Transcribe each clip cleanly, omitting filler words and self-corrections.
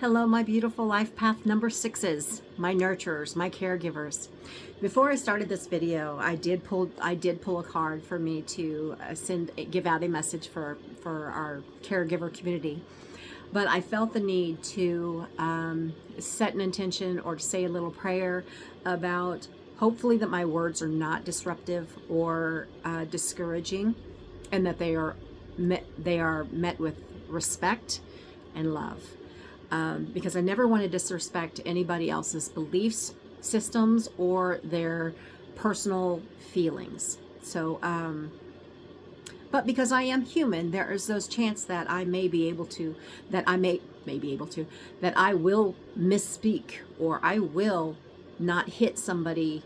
Hello, my beautiful life path number 6s, my nurturers, my caregivers. Before I started this video, I did pull a card for me to give out a message for our caregiver community. But I felt the need to set an intention or to say a little prayer about hopefully that my words are not disruptive or discouraging, and that they are met with respect and love. Because I never want to disrespect anybody else's beliefs, systems, or their personal feelings. So, but because I am human, there is those chance that I may be able to, that I will misspeak, or I will not hit somebody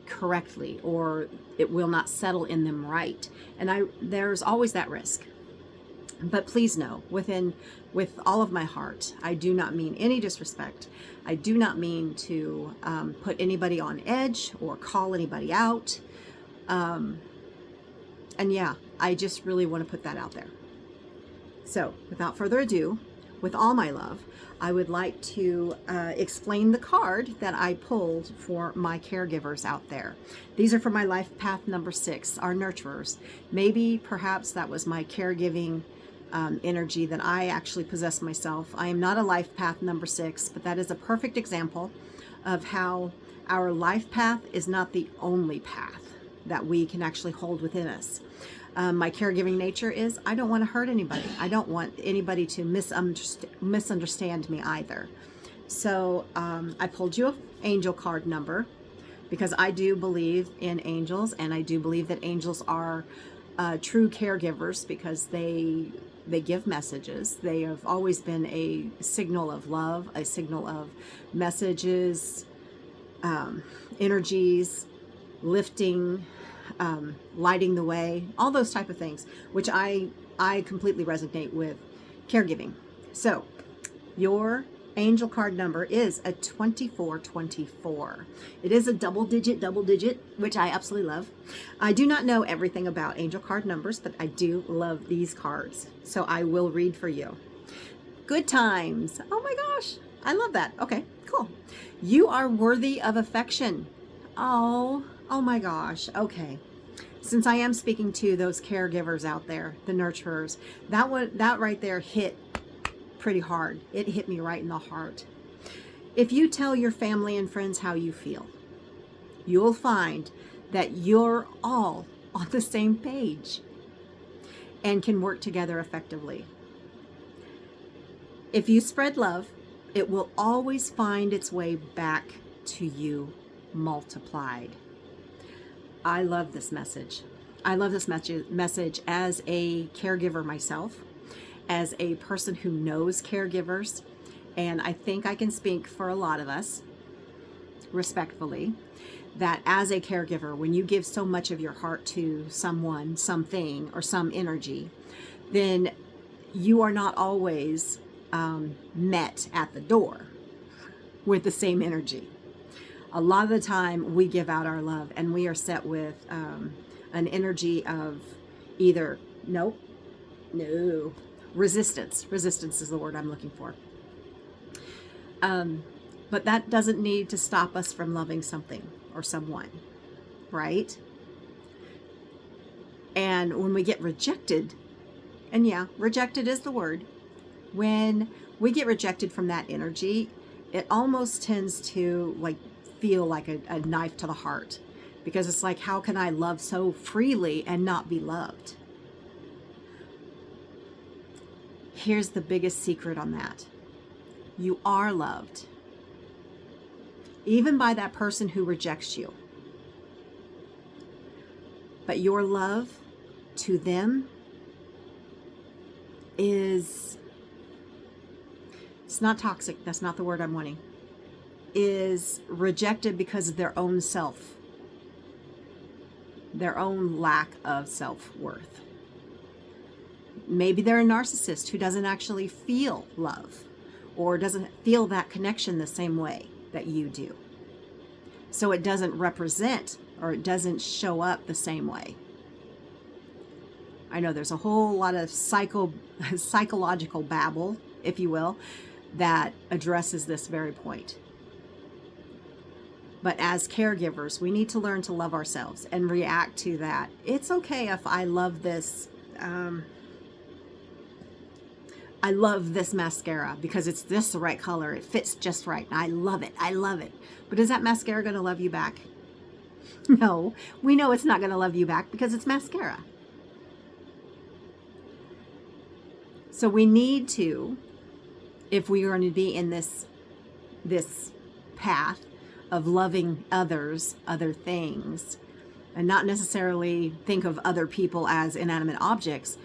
correctly, or it will not settle in them right. And there's always that risk. But please know, with all of my heart, I do not mean any disrespect. I do not mean to put anybody on edge or call anybody out. And yeah, I just really want to put that out there. So without further ado, with all my love, I would like to explain the card that I pulled for my caregivers out there. These are for my life path number 6, our nurturers. Maybe perhaps that was my caregiving energy that I actually possess myself. I am not a life path number 6, but that is a perfect example of how our life path is not the only path that we can actually hold within us. My caregiving nature is I don't want to hurt anybody. I don't want anybody to misunderstand me either. So I pulled you an angel card number because I do believe in angels, and I do believe that angels are true caregivers because they give messages. They have always been a signal of love, a signal of messages, energies, lifting, lighting the way, all those type of things, which I completely resonate with caregiving. So your angel card number is a 2424. It is a double digit, which I absolutely love. I do not know everything about angel card numbers, but I do love these cards. So I will read for you. Good times. Oh my gosh. I love that. Okay, cool. You are worthy of affection. Oh my gosh. Okay. Since I am speaking to those caregivers out there, the nurturers, that right there hit pretty hard. It hit me right in the heart. If you tell your family and friends how you feel, you'll find that you're all on the same page and can work together effectively. If you spread love, it will always find its way back to you multiplied. I love this message. I love this message as a caregiver myself, as a person who knows caregivers, and I think I can speak for a lot of us, respectfully, that as a caregiver, when you give so much of your heart to someone, something, or some energy, then you are not always met at the door with the same energy. A lot of the time we give out our love and we are set with an energy of either no, resistance. Resistance is the word I'm looking for. But that doesn't need to stop us from loving something or someone, right? And when we get rejected, and yeah, rejected is the word, when we get rejected from that energy, it almost tends to feel like a knife to the heart, because it's like, how can I love so freely and not be loved? Here's the biggest secret on that. You are loved, even by that person who rejects you. But your love to them it's not toxic. That's not the word I'm wanting. Is rejected because of their own self, their own lack of self-worth. Maybe they're a narcissist who doesn't actually feel love or doesn't feel that connection the same way that you do. So it doesn't represent, or it doesn't show up the same way. I know there's a whole lot of psychological babble, if you will, that addresses this very point. But as caregivers, we need to learn to love ourselves and react to that. It's okay if I love this. I love this mascara because it's this the right color. It fits just right. I love it. I love it. But is that mascara going to love you back? No, we know it's not going to love you back because it's mascara. So we need to, if we are going to be in this path of loving others, other things, and not necessarily think of other people as inanimate objects,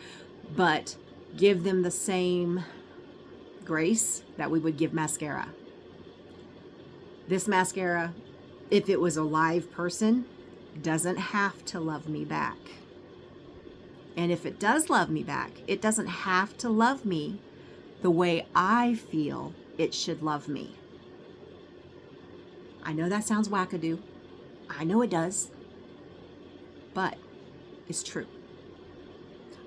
but give them the same grace that we would give mascara. This mascara, if it was a live person, doesn't have to love me back. And if it does love me back, it doesn't have to love me the way I feel it should love me. I know that sounds wackadoo. I know it does. But it's true.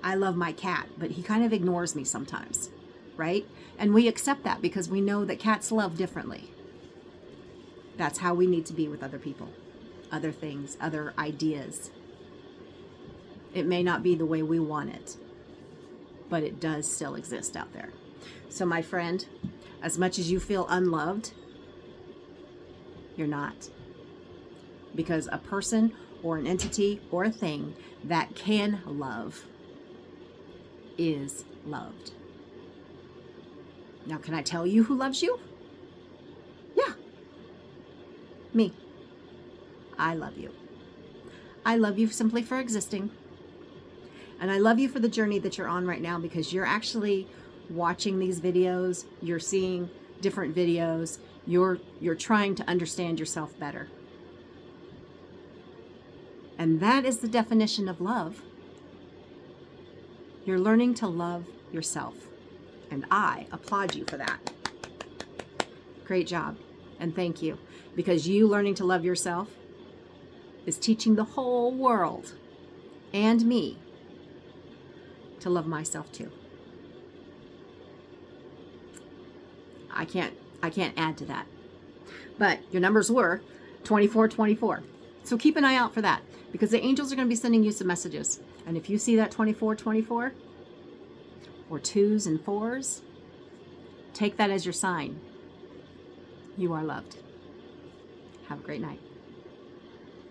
I love my cat, but he kind of ignores me sometimes, right? And we accept that because we know that cats love differently. That's how we need to be with other people, other things, other ideas. It may not be the way we want it, but it does still exist out there. So my friend, as much as you feel unloved, you're not. Because a person or an entity or a thing that can love is loved. Now, can I tell you who loves you? Yeah. Me. I love you. I love you simply for existing. And I love you for the journey that you're on right now because you're actually watching these videos. You're seeing different videos. You're trying to understand yourself better. And that is the definition of love. You're learning to love yourself. And I applaud you for that. Great job. And thank you. Because you learning to love yourself is teaching the whole world and me to love myself too. I can't add to that. But your numbers were 2424. So keep an eye out for that because the angels are going to be sending you some messages. And if you see that 2424 or 2s and 4s, take that as your sign. You are loved. Have a great night.